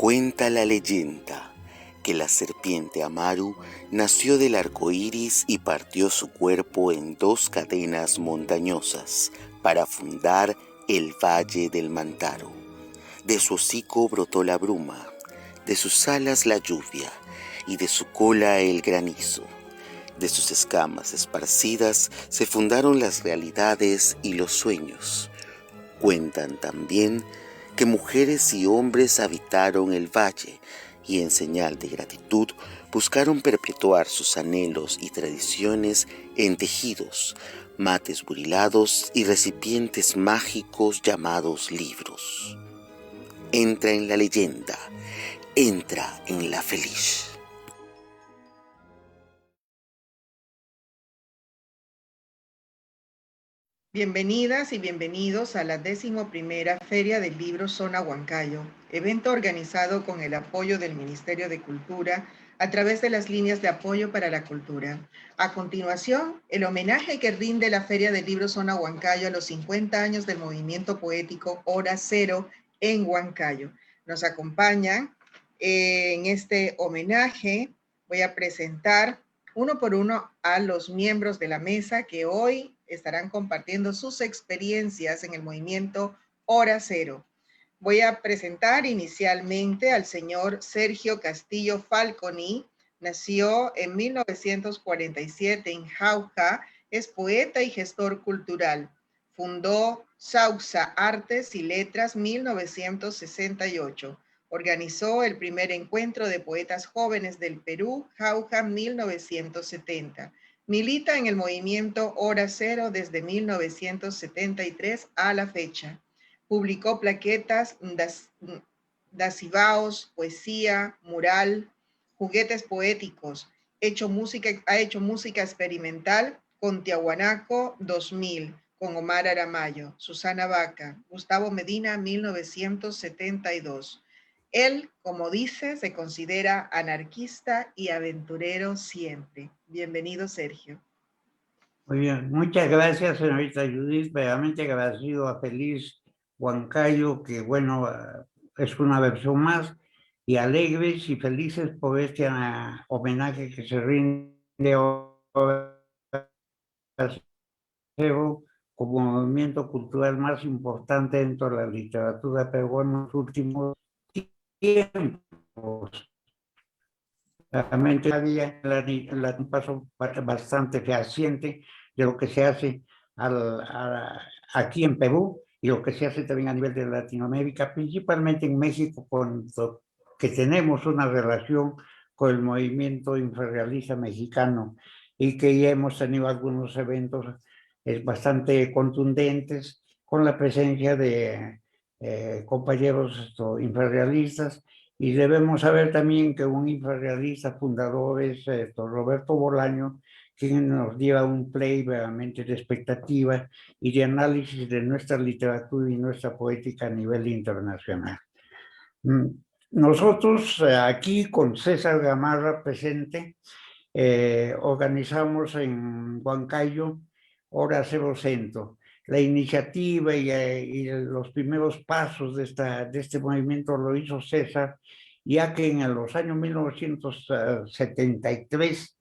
Cuenta la leyenda que la serpiente Amaru nació del arco iris y partió su cuerpo en dos cadenas montañosas para fundar el Valle del Mantaro. De su hocico brotó la bruma, de sus alas la lluvia y de su cola el granizo. De sus escamas esparcidas se fundaron las realidades y los sueños. Cuentan también que mujeres y hombres habitaron el valle y en señal de gratitud buscaron perpetuar sus anhelos y tradiciones en tejidos, mates burilados y recipientes mágicos llamados libros. Entra en la leyenda, entra en la feliz. Bienvenidas y bienvenidos a la 11ª Feria del Libro Zona Huancayo, evento organizado con el apoyo del Ministerio de Cultura a través de las líneas de apoyo para la cultura. A continuación, el homenaje que rinde la Feria del Libro Zona Huancayo a los 50 años del movimiento poético Hora Cero en Huancayo. Nos acompañan en este homenaje. Voy a presentar uno por uno a los miembros de la mesa que hoy estarán compartiendo sus experiencias en el movimiento Hora Cero. Voy a presentar inicialmente al señor Sergio Castillo Falconi. Nació en 1947 en Jauja, es poeta y gestor cultural. Fundó Sausa Artes y Letras 1968. Organizó el primer encuentro de poetas jóvenes del Perú, Jauja 1970. Milita en el movimiento Hora Cero desde 1973 a la fecha. Publicó plaquetas, dasivaos, poesía, mural, juguetes poéticos. Ha hecho música experimental con Tiahuanaco 2000, con Omar Aramayo, Susana Vaca, Gustavo Medina 1972. Él, como dice, se considera anarquista y aventurero siempre. Bienvenido, Sergio. Muy bien, muchas gracias, señorita Judith. Verdaderamente agradecido a Feliz Huancayo, que bueno, es una versión más, y alegres y felices por este homenaje que se rinde ahora como movimiento cultural más importante dentro de la literatura peruana en los últimos tiempos. Realmente había un paso bastante fehaciente de lo que se hace aquí en Perú y lo que se hace también a nivel de Latinoamérica, principalmente en México, que tenemos una relación con el movimiento infrarrealista mexicano y que ya hemos tenido algunos eventos bastante contundentes con la presencia de compañeros infrarrealistas. Y debemos saber también que un infrarrealista fundador es Roberto Bolaño, quien nos lleva un play verdaderamente de expectativa y de análisis de nuestra literatura y nuestra poética a nivel internacional. Nosotros aquí con César Gamarra presente, organizamos en Huancayo Hora Cero Centro. La iniciativa y los primeros pasos de este movimiento lo hizo César, ya que en los años 1973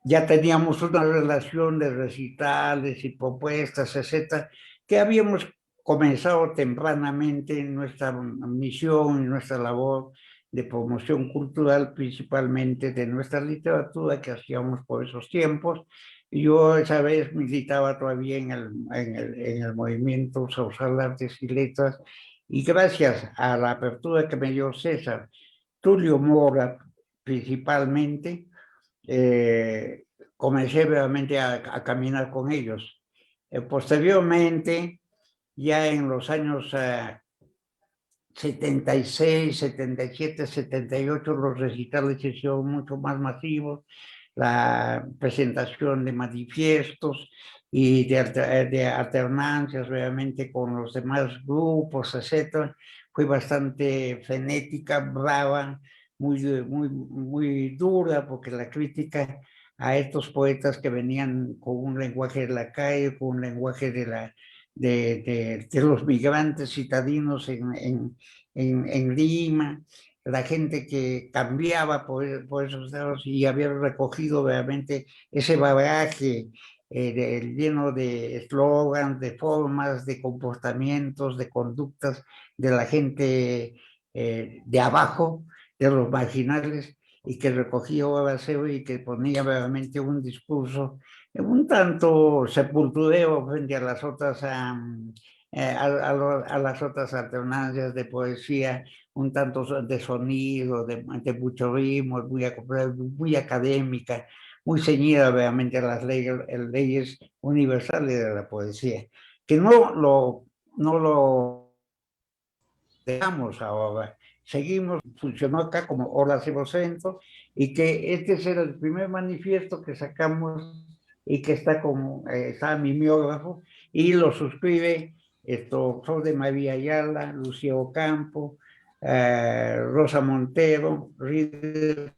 ya teníamos una relación de recitales y propuestas, etcétera, que habíamos comenzado tempranamente en nuestra misión, en nuestra labor de promoción cultural, principalmente de nuestra literatura que hacíamos por esos tiempos. Yo esa vez militaba todavía en el movimiento Sausal Artes y Letras, y gracias a la apertura que me dio César, Tulio Mora principalmente, comencé realmente a caminar con ellos. Posteriormente, ya en los años 76, 77, 78, los recitales se hicieron mucho más masivos, la presentación de manifiestos y de alternancias realmente con los demás grupos, etcétera, fue bastante frenética, brava, muy dura, porque la crítica a estos poetas que venían con un lenguaje de la calle, con un lenguaje de los migrantes citadinos en Lima, la gente que cambiaba por esos lados y había recogido realmente ese bagaje lleno de eslogans, de formas, de comportamientos, de conductas de la gente de abajo, de los marginales, y que recogía Obaseo y que ponía realmente un discurso un tanto sepulturero frente a las otras, a las otras alternancias de poesía, un tanto de sonido, de mucho ritmo, muy académica, muy ceñida realmente a las leyes universales de la poesía, que no lo dejamos ahora. Seguimos, funcionó acá como Horas y Centro, y que este es el primer manifiesto que sacamos y que está como, está mimeógrafo, y lo suscribe Flor de María Ayala, Lucía Ocampo, Rosa Montero, Rieder.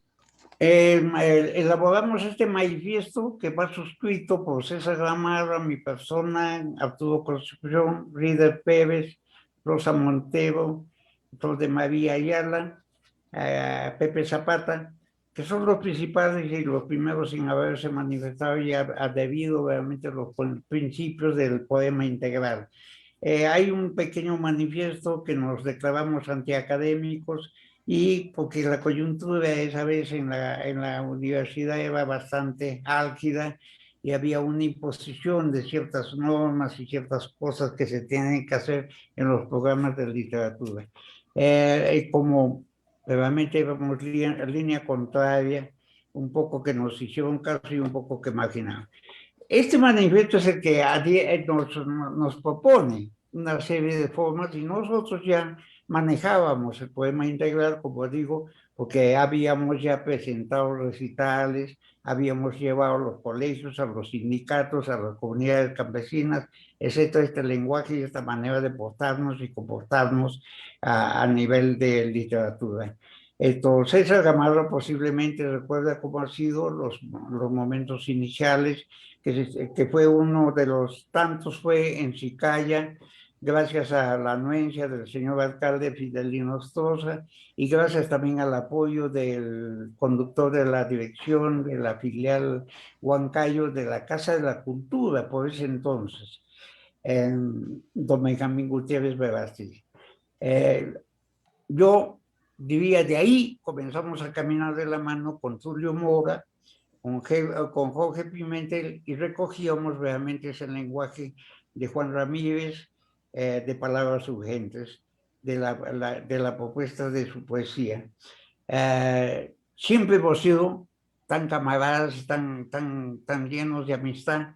Elaboramos este manifiesto que va suscrito por César Gamarra, mi persona, Arturo Concepción, Rieder Pérez, Rosa Montero, Flor de María Ayala, Pepe Zapata, que son los principales y los primeros en haberse manifestado y adherido realmente a los principios del poema integral. Hay un pequeño manifiesto que nos declaramos antiacadémicos, y porque la coyuntura esa vez en la universidad era bastante álgida y había una imposición de ciertas normas y ciertas cosas que se tienen que hacer en los programas de literatura. Como realmente íbamos línea contraria, un poco que nos hicieron caso y un poco que marginaron. Este manifiesto es el que nos propone una serie de formas, y nosotros ya manejábamos el poema integral, como digo, porque habíamos ya presentado recitales, habíamos llevado a los colegios, a los sindicatos, a las comunidades campesinas, etcétera, este lenguaje y esta manera de portarnos y comportarnos a nivel de literatura. Entonces, César Gamarra posiblemente recuerda cómo han sido los momentos iniciales, que fue uno de los tantos, fue en Chicaya, gracias a la anuencia del señor alcalde Fidelino Ostroza, y gracias también al apoyo del conductor de la dirección de la filial Huancayo de la Casa de la Cultura, por ese entonces, don Benjamín Gutiérrez Verástegui. Yo diría, de ahí comenzamos a caminar de la mano con Tulio Mora, con Jorge Pimentel, y recogíamos realmente ese lenguaje de Juan Ramírez, de palabras urgentes, de la propuesta de su poesía. Siempre hemos sido tan camaradas, tan llenos de amistad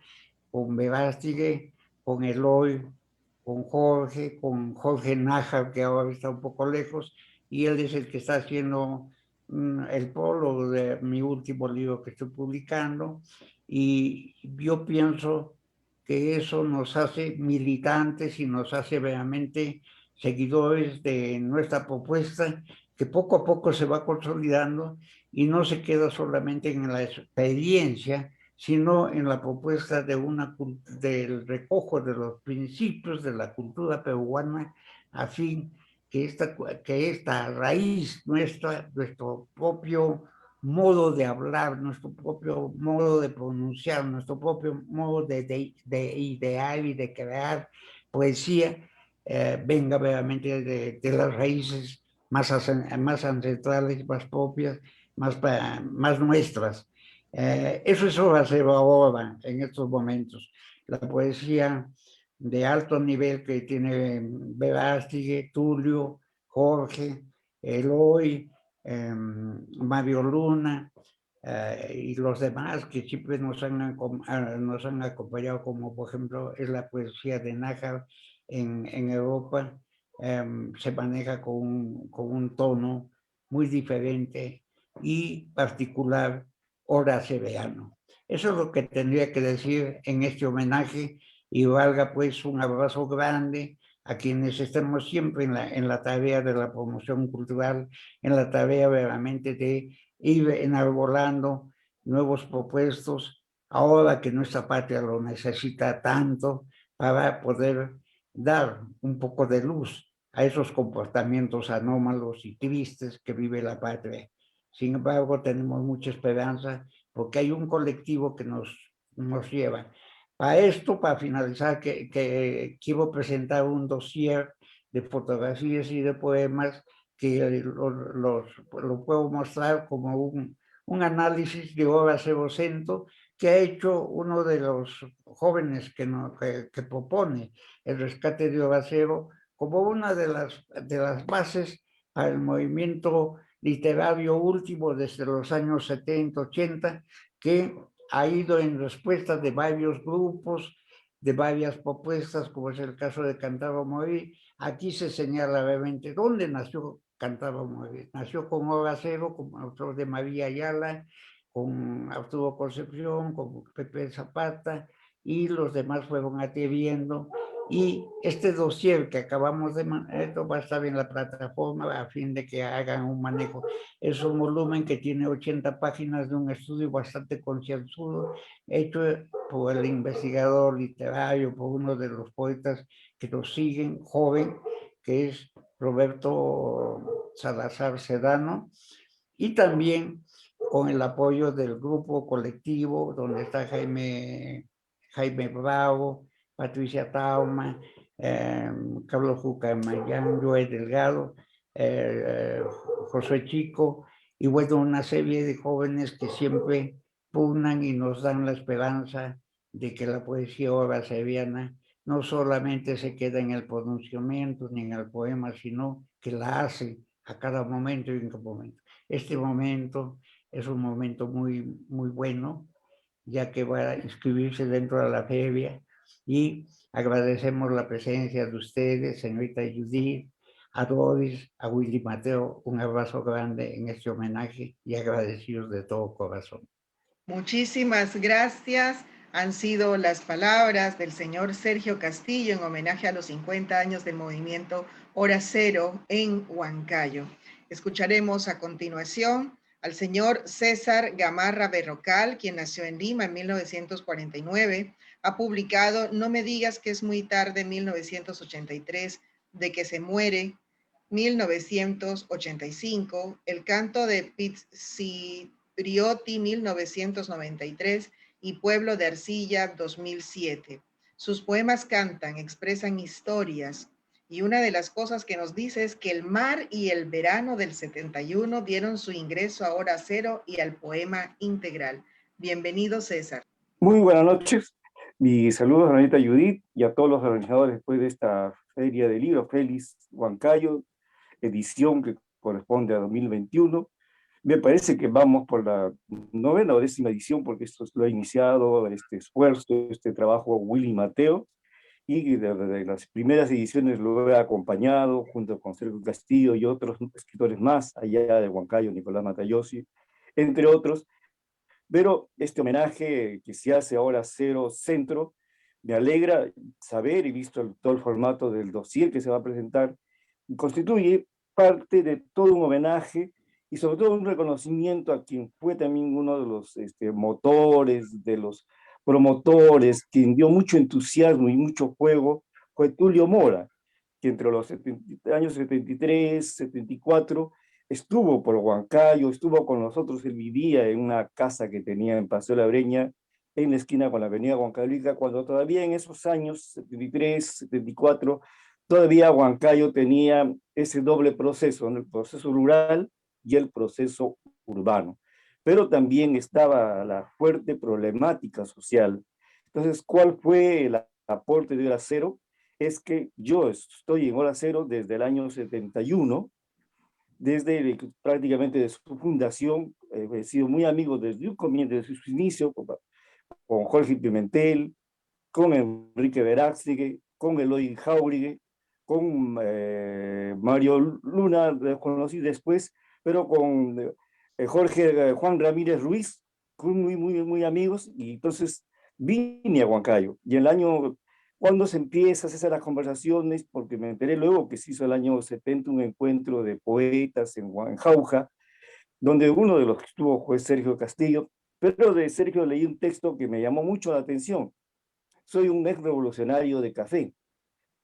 con Verástegui, con Eloy, con Jorge Nájar, que ahora está un poco lejos, y él es el que está haciendo el prólogo de mi último libro que estoy publicando, y yo pienso que eso nos hace militantes y nos hace realmente seguidores de nuestra propuesta, que poco a poco se va consolidando y no se queda solamente en la experiencia, sino en la propuesta del recojo de los principios de la cultura peruana, a fin que esta raíz nuestra, nuestro propio modo de hablar, nuestro propio modo de pronunciar, nuestro propio modo de idear y de crear poesía, venga realmente de las raíces más ancestrales, más propias, más nuestras. Eso va a ser ahora, en estos momentos. La poesía de alto nivel que tiene Verástegui, Tulio, Jorge, Eloy, Mario Luna, y los demás que siempre nos han acompañado, como por ejemplo es la poesía de Nájar en Europa. Se maneja con un tono muy diferente y particular, horacereano. Eso es lo que tendría que decir en este homenaje, y valga pues un abrazo grande a quienes estemos siempre en la tarea de la promoción cultural, en la tarea realmente de ir enarbolando nuevos propuestos, ahora que nuestra patria lo necesita tanto, para poder dar un poco de luz a esos comportamientos anómalos y tristes que vive la patria. Sin embargo, tenemos mucha esperanza porque hay un colectivo que nos lleva. Para esto, para finalizar, que quiero presentar un dossier de fotografías y de poemas que lo puedo mostrar como un análisis de Hora Cero Centro que ha hecho uno de los jóvenes que propone el rescate de Hora Cero como una de las bases para el movimiento literario último desde los años 70, 80, que ha ido en respuesta de varios grupos, de varias propuestas, como es el caso de Cantar o Morir. Aquí se señala brevemente dónde nació Cantar o Morir. Nació con Hora Cero, como autor de María Ayala, con Arturo Concepción, con Pepe Zapata, y los demás fueron adhiriendo. Y este dossier que acabamos de esto va a estar en la plataforma a fin de que hagan un manejo. Es un volumen que tiene 80 páginas de un estudio bastante concienzudo, hecho por el investigador literario, por uno de los poetas que nos siguen, joven, que es Roberto Salazar Sedano, y también con el apoyo del grupo colectivo, donde está Jaime Bravo, Patricia Tauma, Carlos Jucamayán, Joel Delgado, José Chico, y bueno, una serie de jóvenes que siempre pugnan y nos dan la esperanza de que la poesía ahora sevillana no solamente se queda en el pronunciamiento ni en el poema, sino que la hace a cada momento y en cada momento. Este momento es un momento muy, muy bueno, ya que va a inscribirse dentro de la feria, y agradecemos la presencia de ustedes, señorita Judith, a Doris, a Willy Mateo, un abrazo grande en este homenaje y agradecidos de todo corazón. Muchísimas gracias. Han sido las palabras del señor Sergio Castillo en homenaje a los 50 años del movimiento Hora Cero en Huancayo. Escucharemos a continuación al señor César Gamarra Berrocal, quien nació en Lima en 1949. Ha publicado No me digas que es muy tarde, 1983, De que se muere, 1985, El canto de Pizziotti, 1993, y Pueblo de Arcilla, 2007. Sus poemas cantan, expresan historias, y una de las cosas que nos dice es que el mar y el verano del 71 dieron su ingreso a Hora Cero y al poema integral. Bienvenido, César. Muy buenas noches. Mis saludos a la señorita Judith y a todos los organizadores después de esta feria de libros, Félix Huancayo, edición que corresponde a 2021. Me parece que vamos por la 9ª o 10ª edición, porque esto lo ha iniciado, este esfuerzo, este trabajo, Willy Mateo, y desde las primeras ediciones lo he acompañado junto con Sergio Castillo y otros escritores más, allá de Huancayo, Nicolás Matayosi, entre otros. Pero este homenaje que se hace ahora Cero Centro, me alegra saber, y visto todo el formato del dossier que se va a presentar, constituye parte de todo un homenaje y sobre todo un reconocimiento a quien fue también uno de los motores, de los promotores, quien dio mucho entusiasmo y mucho juego, fue Tulio Mora, que entre los años 73, 74, estuvo por Huancayo, estuvo con nosotros, él vivía en una casa que tenía en Paseo La Breña, en la esquina con la avenida Huancavelica, cuando todavía en esos años, 73, 74, todavía Huancayo tenía ese doble proceso, el proceso rural y el proceso urbano. Pero también estaba la fuerte problemática social. Entonces, ¿cuál fue el aporte de Hora Cero? Es que yo estoy en Hora Cero desde el año 71, desde prácticamente de su fundación, he sido muy amigo desde un comienzo, desde su inicio, con Jorge Pimentel, con Enrique Verástigue, con Eloy Jauregui, con Mario Luna, lo conocí después, pero con Juan Ramírez Ruiz, muy amigos, y entonces vine a Huancayo. Y el año, cuando se empieza a hacer las conversaciones, porque me enteré luego que se hizo el año 70 un encuentro de poetas en Jauja, donde uno de los que estuvo fue Sergio Castillo, pero de Sergio leí un texto que me llamó mucho la atención. soy un ex revolucionario de café,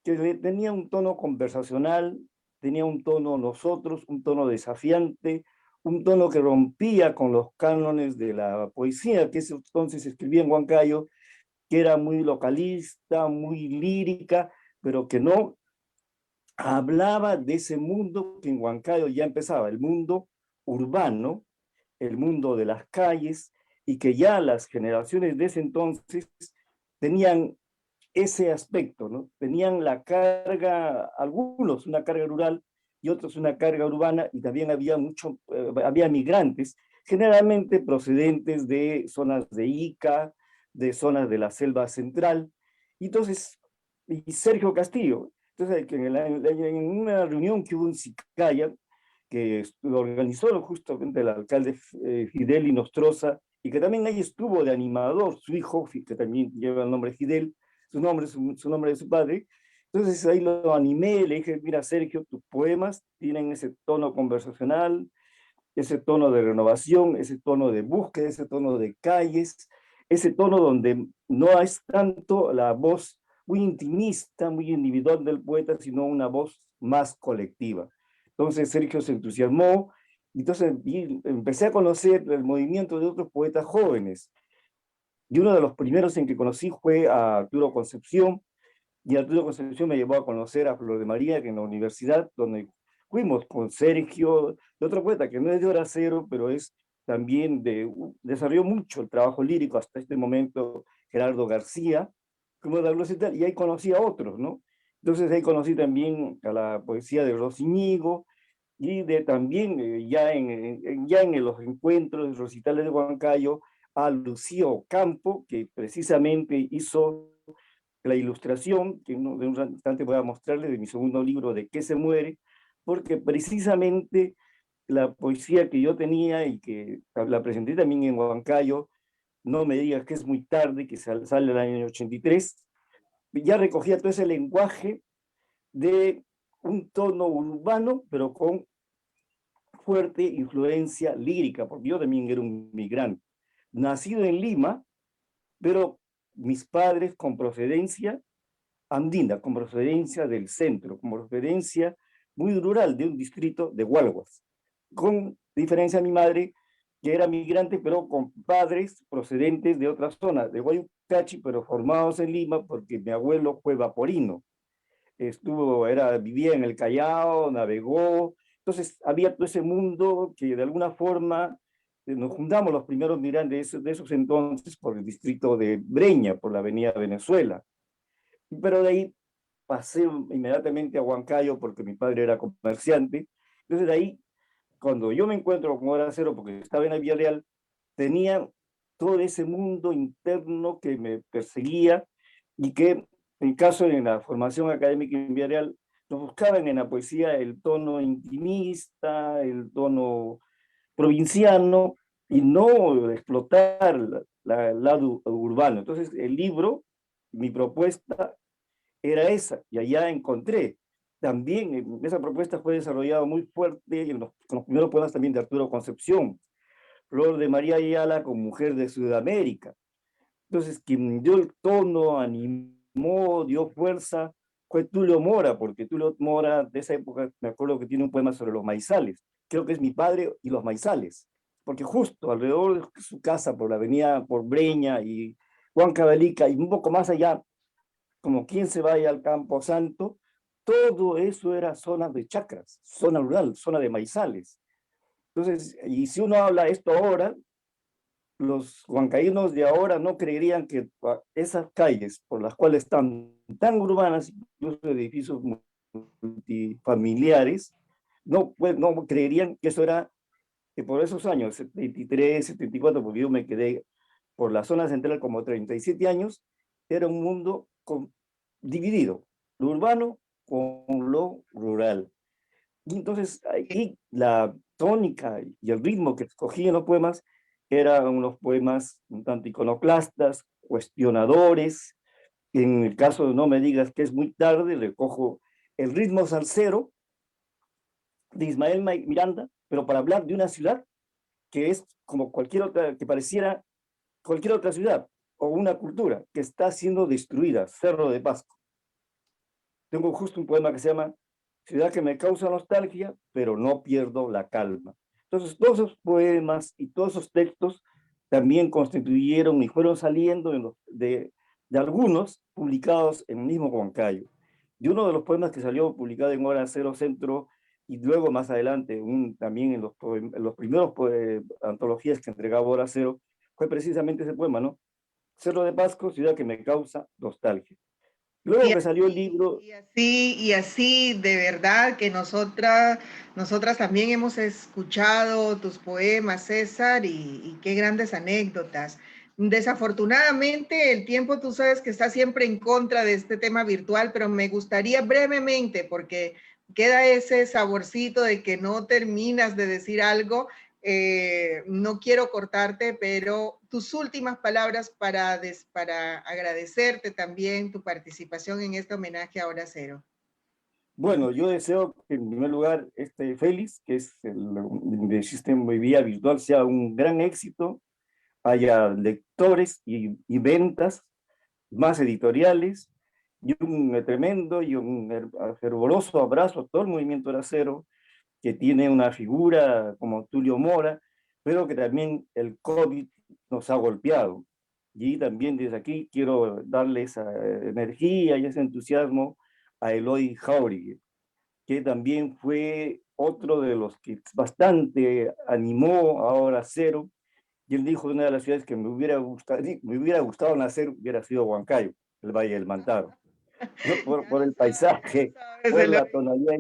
que tenía un tono conversacional, tenía un tono nosotros, un tono desafiante, un tono que rompía con los cánones de la poesía que ese entonces escribía en Huancayo, que era muy localista, muy lírica, pero que no hablaba de ese mundo que en Huancayo ya empezaba, el mundo urbano, el mundo de las calles, y que ya las generaciones de ese entonces tenían ese aspecto, ¿no? Tenían la carga, algunos una carga rural y otros una carga urbana, y también había migrantes, generalmente procedentes de zonas de Ica, de zonas de la selva central. Y entonces, y Sergio Castillo, entonces en una reunión que hubo en Sicaya, que lo organizó justamente el alcalde Fidel Inostroza, y que también ahí estuvo de animador, su hijo, que también lleva el nombre Fidel, su nombre de su padre. Entonces ahí lo animé, le dije, mira Sergio, tus poemas tienen ese tono conversacional, ese tono de renovación, ese tono de búsqueda, ese tono de calles, ese tono donde no es tanto la voz muy intimista, muy individual del poeta, sino una voz más colectiva. Entonces Sergio se entusiasmó, y empecé a conocer el movimiento de otros poetas jóvenes. Y uno de los primeros en que conocí fue a Arturo Concepción, y Arturo Concepción me llevó a conocer a Flor de María, que en la universidad, donde fuimos con Sergio, de otro poeta que no es de hora cero, pero es también desarrolló mucho el trabajo lírico hasta este momento, Gerardo García, como de tal, y ahí conocí a otros, ¿no? Entonces ahí conocí también a la poesía de Rosiñigo, y también ya en los encuentros recitales de Huancayo, a Lucio Campo, que precisamente hizo la ilustración, que de un instante voy a mostrarle, de mi segundo libro, ¿De qué se muere?, porque precisamente la poesía que yo tenía y que la presenté también en Huancayo, No me digas que es muy tarde, que sale el año 83, ya recogía todo ese lenguaje de un tono urbano, pero con fuerte influencia lírica, porque yo también era un migrante, nacido en Lima, pero mis padres con procedencia andina, con procedencia del centro, con procedencia muy rural de un distrito de Hualguas, con diferencia a mi madre, que era migrante, pero con padres procedentes de otras zonas, de Guayucachi, pero formados en Lima, porque mi abuelo fue vaporino, vivía en el Callao, navegó. Entonces había todo ese mundo que de alguna forma nos juntamos los primeros migrantes de esos entonces por el distrito de Breña, por la avenida Venezuela. Pero de ahí pasé inmediatamente a Huancayo porque mi padre era comerciante. Entonces de ahí, cuando yo me encuentro con Hora Cero, porque estaba en la Vía Real, tenía todo ese mundo interno que me perseguía, y que en caso de la formación académica en Vía Real, nos buscaban en la poesía el tono intimista, el tono provinciano, y no explotar el lado urbano. Entonces el libro, mi propuesta era esa, y allá encontré. También esa propuesta fue desarrollada muy fuerte con los primeros poemas también de Arturo Concepción, Flor de María Ayala con Mujer de Sudamérica. Entonces, quien dio el tono, animó, dio fuerza, fue Tulio Mora, porque Tulio Mora de esa época, me acuerdo que tiene un poema sobre los maizales, creo que es Mi padre y los maizales, porque justo alrededor de su casa, por la avenida, por Breña y Juan Cabalica, y un poco más allá, como quien se vaya al Campo Santo, todo eso era zona de chacras, zona rural, zona de maizales. Entonces, y si uno habla esto ahora, los huancaínos de ahora no creerían que esas calles por las cuales están tan urbanas, incluso edificios multifamiliares, no creerían que eso era, que por esos años, 73, 74, porque yo me quedé por la zona central como 37 años, era un mundo dividido, lo urbano con lo rural. Y entonces ahí la tónica y el ritmo que escogí en los poemas eran unos poemas un tanto iconoclastas, cuestionadores. En el caso de No me digas que es muy tarde, recojo el ritmo salsero de Ismael Miranda, pero para hablar de una ciudad que es como cualquier otra, que pareciera cualquier otra ciudad, o una cultura que está siendo destruida, Cerro de Pasco. Tengo justo un poema que se llama Ciudad que me causa nostalgia, pero no pierdo la calma. Entonces, todos esos poemas y todos esos textos también constituyeron y fueron saliendo de algunos publicados en el mismo Huancayo. Y uno de los poemas que salió publicado en Hora Cero Centro y luego más adelante también en los primeros antologías que entregaba Hora Cero, fue precisamente ese poema, ¿no? Cerro de Pasco, ciudad que me causa nostalgia. Luego que salió el libro... Y así, de verdad que nosotras también hemos escuchado tus poemas, César, y qué grandes anécdotas. Desafortunadamente, el tiempo, tú sabes que está siempre en contra de este tema virtual, pero me gustaría brevemente, porque queda ese saborcito de que no terminas de decir algo. No quiero cortarte, pero tus últimas palabras para agradecerte también tu participación en este homenaje a Hora Cero. Bueno, yo deseo que en primer lugar este Félix, que es el sistema vía virtual, sea un gran éxito, haya lectores y ventas, más editoriales, y un tremendo y un fervoroso abrazo a todo el movimiento Hora Cero, que tiene una figura como Tulio Mora, pero que también el COVID nos ha golpeado. Y también desde aquí quiero darle esa energía y ese entusiasmo a Eloy Jauregui, que también fue otro de los que bastante animó a Hora Cero, y él dijo, una de las ciudades que me hubiera gustado nacer hubiera sido Huancayo, el Valle del Mantaro, por el paisaje, por la tonalidad.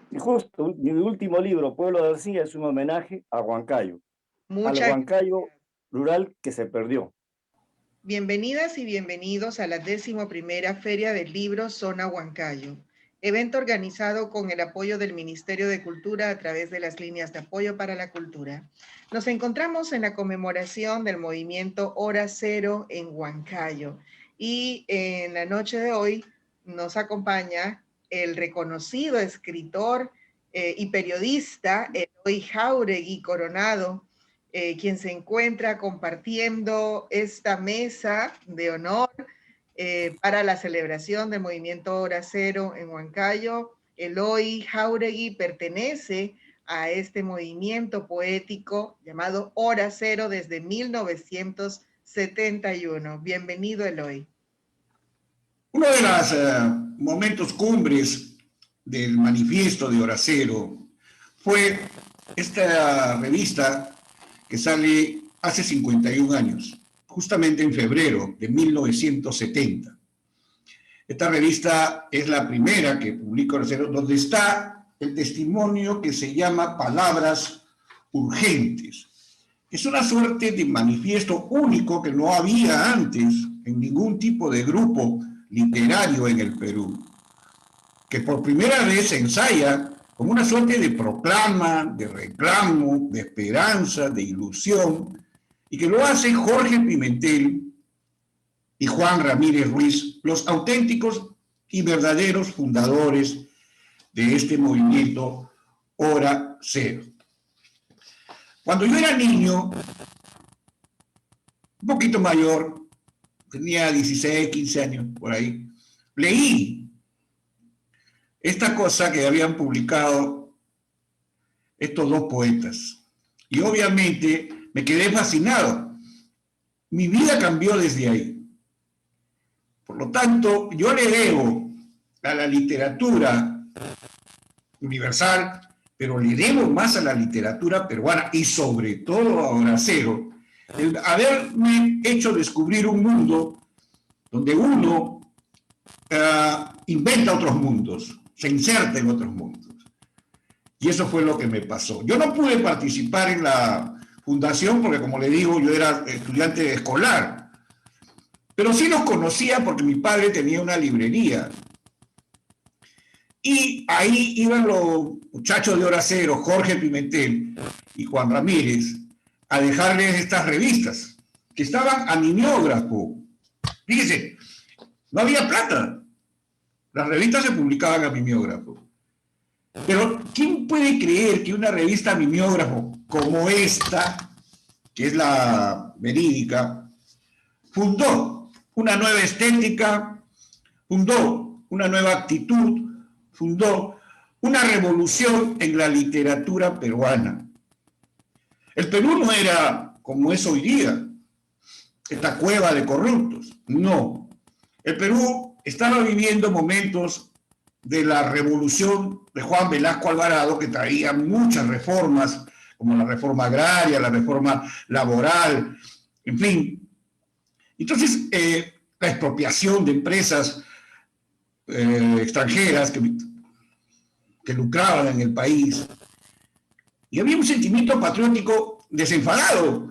Y justo mi último libro, Pueblo de Arcilla, es un homenaje a Huancayo, al Huancayo rural que se perdió. Bienvenidas y bienvenidos a la 11ª Feria del Libro Zona Huancayo, evento organizado con el apoyo del Ministerio de Cultura a través de las líneas de apoyo para la cultura. Nos encontramos en la conmemoración del movimiento Hora Cero en Huancayo y en la noche de hoy nos acompaña el reconocido escritor y periodista Eloy Jauregui Coronado, quien se encuentra compartiendo esta mesa de honor para la celebración del movimiento Hora Cero en Huancayo. Eloy Jauregui pertenece a este movimiento poético llamado Hora Cero desde 1971. Bienvenido, Eloy. Uno de los momentos cumbres del manifiesto de Hora Cero fue esta revista que sale hace 51 años, justamente en febrero de 1970. Esta revista es la primera que publica Hora Cero, donde está el testimonio que se llama Palabras Urgentes. Es una suerte de manifiesto único que no había antes en ningún tipo de grupo literario en el Perú, que por primera vez se ensaya como una suerte de proclama, de reclamo, de esperanza, de ilusión, y que lo hacen Jorge Pimentel y Juan Ramírez Ruiz, los auténticos y verdaderos fundadores de este movimiento Hora Cero. Cuando yo era niño, un poquito mayor, tenía 16, 15 años, por ahí, leí esta cosa que habían publicado estos dos poetas. Y obviamente me quedé fascinado. Mi vida cambió desde ahí. Por lo tanto, yo le debo a la literatura universal, pero le debo más a la literatura peruana y sobre todo a Hora Cero, el haberme hecho descubrir un mundo donde uno inventa otros mundos, se inserta en otros mundos. Y eso fue lo que me pasó. Yo no pude participar en la fundación porque, como le digo, yo era estudiante escolar. Pero sí los conocía porque mi padre tenía una librería. Y ahí iban los muchachos de Hora Cero, Jorge Pimentel y Juan Ramírez, a dejarles estas revistas, que estaban a mimeógrafo. Fíjese, no había plata. Las revistas se publicaban a mimeógrafo. Pero ¿quién puede creer que una revista a mimeógrafo como esta, que es la verídica, fundó una nueva estética, fundó una nueva actitud, fundó una revolución en la literatura peruana. El Perú no era como es hoy día, esta cueva de corruptos, no. El Perú estaba viviendo momentos de la revolución de Juan Velasco Alvarado, que traía muchas reformas, como la reforma agraria, la reforma laboral, en fin. Entonces, la expropiación de empresas extranjeras que lucraban en el país. Y había un sentimiento patriótico desenfadado.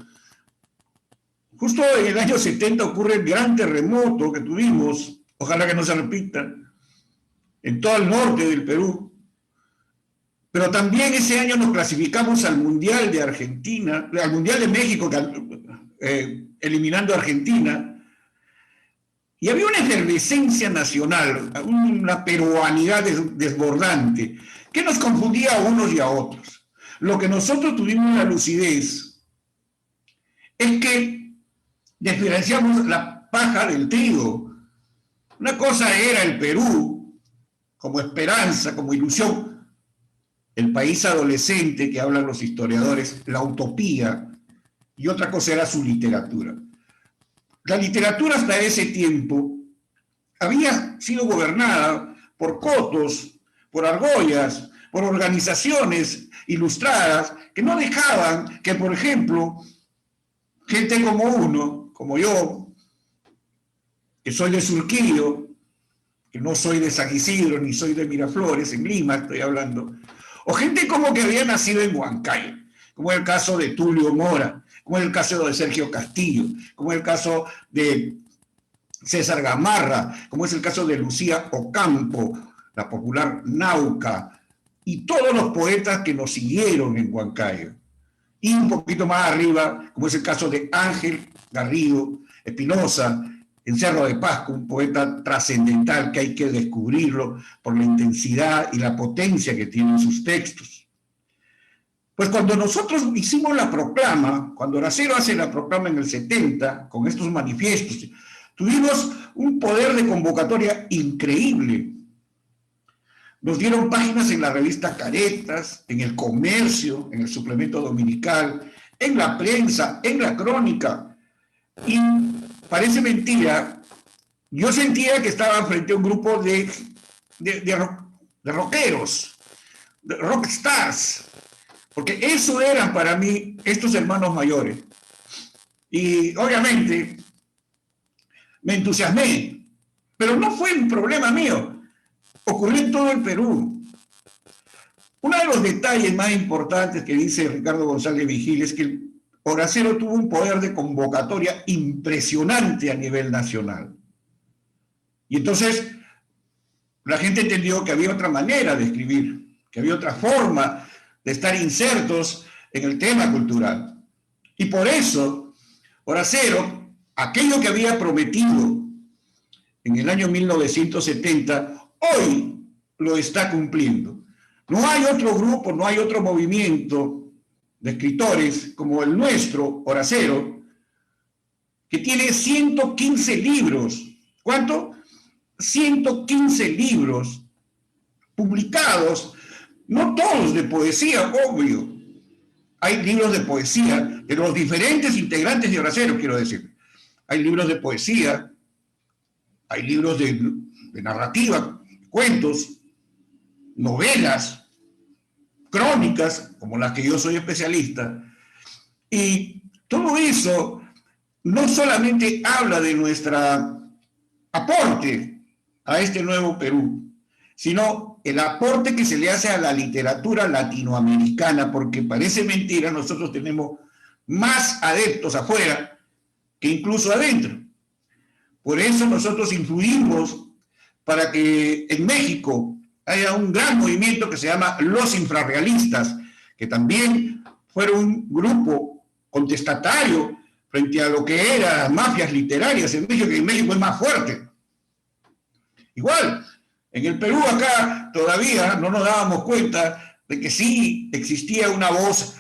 Justo en el año 70 ocurre el gran terremoto que tuvimos, ojalá que no se repita, en todo el norte del Perú. Pero también ese año nos clasificamos al Mundial de Argentina, al Mundial de México, eliminando a Argentina. Y había una efervescencia nacional, una peruanidad desbordante, que nos confundía a unos y a otros. Lo que nosotros tuvimos la lucidez es que diferenciamos la paja del trigo. Una cosa era el Perú como esperanza, como ilusión, el país adolescente que hablan los historiadores, la utopía, y otra cosa era su literatura. La literatura hasta ese tiempo había sido gobernada por cotos, por argollas, por organizaciones ilustradas que no dejaban que, por ejemplo, gente como uno, como yo, que soy de Surquillo, que no soy de San Isidro ni soy de Miraflores, en Lima estoy hablando, o gente como que había nacido en Huancayo, como el caso de Tulio Mora, como el caso de Sergio Castillo, como el caso de César Gamarra, como es el caso de Lucía Ocampo, la popular Nauca, y todos los poetas que nos siguieron en Huancayo. Y un poquito más arriba, como es el caso de Ángel Garrido Espinosa, en Cerro de Pasco, un poeta trascendental que hay que descubrirlo por la intensidad y la potencia que tienen sus textos. Pues cuando nosotros hicimos la proclama, cuando Horacero hace la proclama en el 70, con estos manifiestos, tuvimos un poder de convocatoria increíble. Nos dieron páginas en la revista Caretas, en el Comercio, en el suplemento dominical, en la prensa, en la crónica. Y parece mentira, yo sentía que estaba frente a un grupo de rockeros, de rockstars, porque eso eran para mí estos hermanos mayores. Y obviamente me entusiasmé, pero no fue un problema mío, ocurrió en todo el Perú. Uno de los detalles más importantes que dice Ricardo González Vigil es que Horacero tuvo un poder de convocatoria impresionante a nivel nacional. Y entonces la gente entendió que había otra manera de escribir, que había otra forma de estar insertos en el tema cultural. Y por eso Horacero, aquello que había prometido en el año 1970, hoy lo está cumpliendo. No hay otro grupo, no hay otro movimiento de escritores como el nuestro, Horacero, que tiene 115 libros. ¿Cuánto? 115 libros publicados, no todos de poesía, obvio. Hay libros de poesía de los diferentes integrantes de Horacero, quiero decir. Hay libros de poesía, hay libros de narrativa, cuentos, novelas, crónicas, como las que yo soy especialista, y todo eso no solamente habla de nuestro aporte a este nuevo Perú, sino el aporte que se le hace a la literatura latinoamericana, porque parece mentira, nosotros tenemos más adeptos afuera que incluso adentro. Por eso nosotros influimos para que en México haya un gran movimiento que se llama Los Infrarrealistas, que también fueron un grupo contestatario frente a lo que eran mafias literarias en México, que en México es más fuerte. Igual, en el Perú acá todavía no nos dábamos cuenta de que sí existía una voz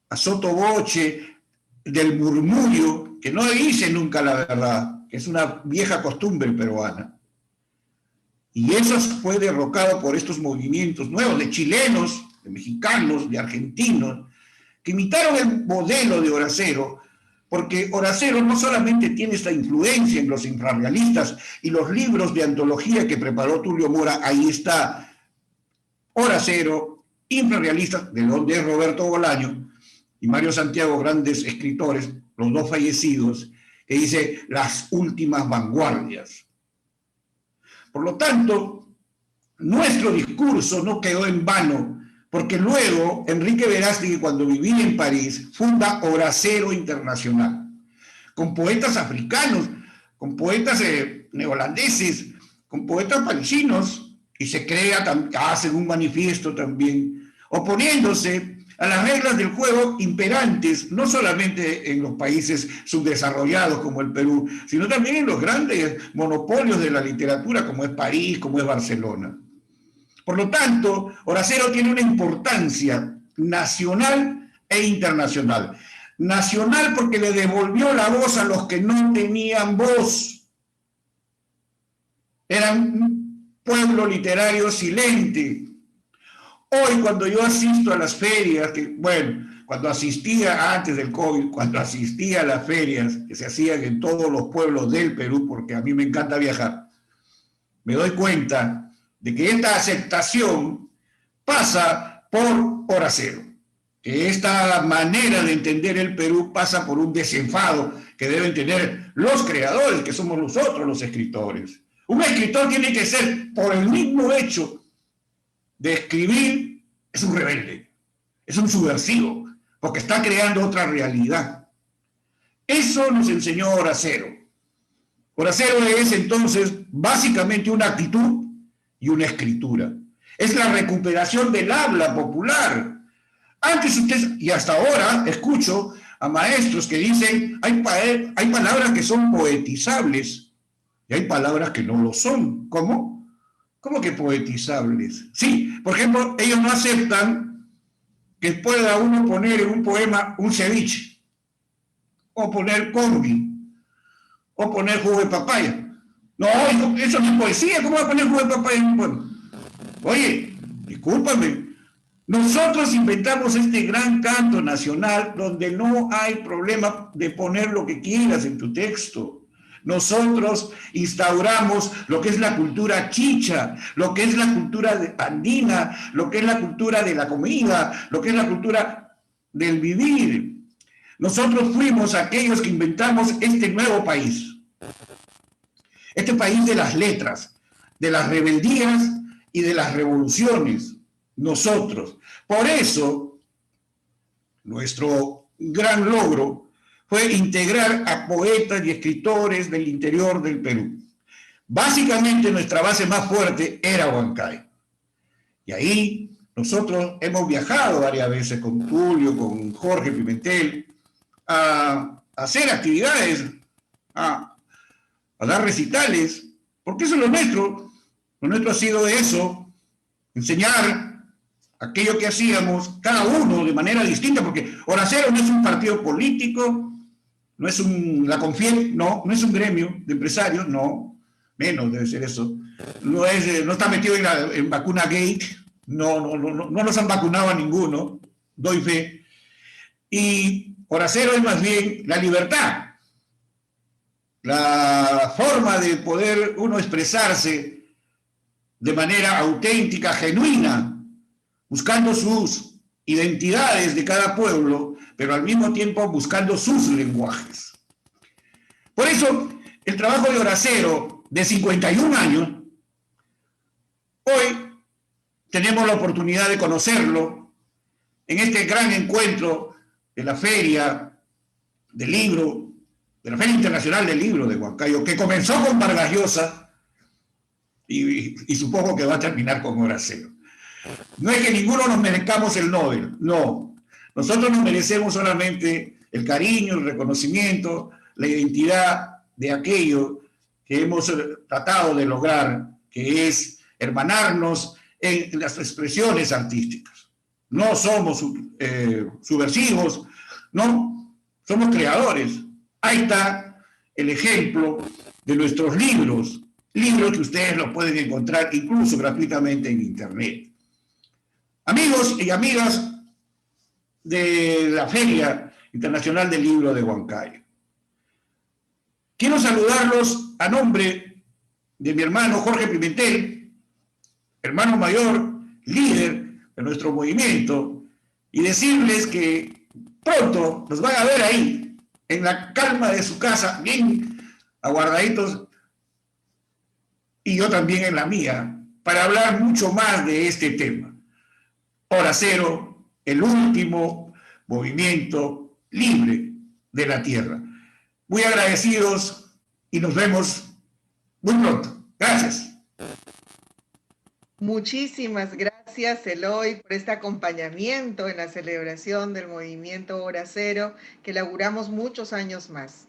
a sottovoce del murmurio que no dice nunca la verdad, que es una vieja costumbre peruana. Y eso fue derrocado por estos movimientos nuevos de chilenos, de mexicanos, de argentinos, que imitaron el modelo de Horacero, porque Horacero no solamente tiene esta influencia en los infrarrealistas y los libros de antología que preparó Tulio Mora, ahí está Horacero, infrarrealistas, de donde es Roberto Bolaño y Mario Santiago, grandes escritores, los dos fallecidos, que dice las últimas vanguardias. Por lo tanto, nuestro discurso no quedó en vano, porque luego Enrique Verástegui, cuando vivía en París, funda Horacero Internacional, con poetas africanos, con poetas neozelandeses, con poetas parisinos, y se crea, hacen un manifiesto también, oponiéndose a las reglas del juego imperantes, no solamente en los países subdesarrollados como el Perú, sino también en los grandes monopolios de la literatura como es París, como es Barcelona. Por lo tanto, Horacero tiene una importancia nacional e internacional. Nacional porque le devolvió la voz a los que no tenían voz. Eran un pueblo literario silente. Hoy, cuando yo asisto a las ferias, cuando asistía antes del COVID, cuando asistía a las ferias que se hacían en todos los pueblos del Perú, porque a mí me encanta viajar, me doy cuenta de que esta aceptación pasa por Horacero, que esta manera de entender el Perú pasa por un desenfado que deben tener los creadores, que somos nosotros los escritores. Un escritor tiene que ser, por el mismo hecho de escribir, es un rebelde, es un subversivo, porque está creando otra realidad. Eso nos enseñó Horacero. Horacero es entonces básicamente una actitud y una escritura. Es la recuperación del habla popular. Antes ustedes, y hasta ahora, escucho a maestros que dicen, hay palabras que son poetizables y hay palabras que no lo son. ¿Cómo? ¿Cómo que poetizables? Sí, por ejemplo, ellos no aceptan que pueda uno poner en un poema un ceviche, o poner congui, o poner jugo de papaya. No, eso no es poesía. ¿Cómo va a poner jugo de papaya en un poema? Oye, discúlpame. Nosotros inventamos este gran canto nacional donde no hay problema de poner lo que quieras en tu texto. Nosotros instauramos lo que es la cultura chicha, lo que es la cultura andina, lo que es la cultura de la comida, lo que es la cultura del vivir. Nosotros fuimos aquellos que inventamos este nuevo país. Este país de las letras, de las rebeldías y de las revoluciones. Nosotros. Por eso, nuestro gran logro fue integrar a poetas y escritores del interior del Perú. Básicamente nuestra base más fuerte era Huancayo. Y ahí nosotros hemos viajado varias veces con Tulio, con Jorge Pimentel, a hacer actividades, a dar recitales, porque eso es lo nuestro. Lo nuestro ha sido eso, enseñar aquello que hacíamos, cada uno de manera distinta, porque Horacero no es un partido político, no es la Confiel, no es un gremio de empresarios, no, menos debe ser eso, no está metido en vacuna gate, no nos han vacunado a ninguno, doy fe, y Horacero es más bien la libertad, la forma de poder uno expresarse de manera auténtica, genuina, buscando sus identidades de cada pueblo, pero al mismo tiempo buscando sus lenguajes. Por eso, el trabajo de Horacero, de 51 años, hoy tenemos la oportunidad de conocerlo en este gran encuentro de la Feria del Libro, de la Feria Internacional del Libro de Huancayo, que comenzó con Vargas Llosa y supongo que va a terminar con Horacero. No es que ninguno nos merezcamos el Nobel, no. Nosotros nos merecemos solamente el cariño, el reconocimiento, la identidad de aquello que hemos tratado de lograr, que es hermanarnos en las expresiones artísticas. No somos subversivos, no, somos creadores. Ahí está el ejemplo de nuestros libros, libros que ustedes los pueden encontrar incluso gratuitamente en Internet. Amigos y amigas de la Feria Internacional del Libro de Huancayo, quiero saludarlos a nombre de mi hermano Jorge Pimentel, hermano mayor, líder de nuestro movimiento, y decirles que pronto nos van a ver ahí, en la calma de su casa, bien aguardaditos, y yo también en la mía, para hablar mucho más de este tema. Hora Cero, el último movimiento libre de la Tierra. Muy agradecidos y nos vemos muy pronto. Gracias. Muchísimas gracias, Eloy, por este acompañamiento en la celebración del movimiento Hora Cero, que laburamos muchos años más.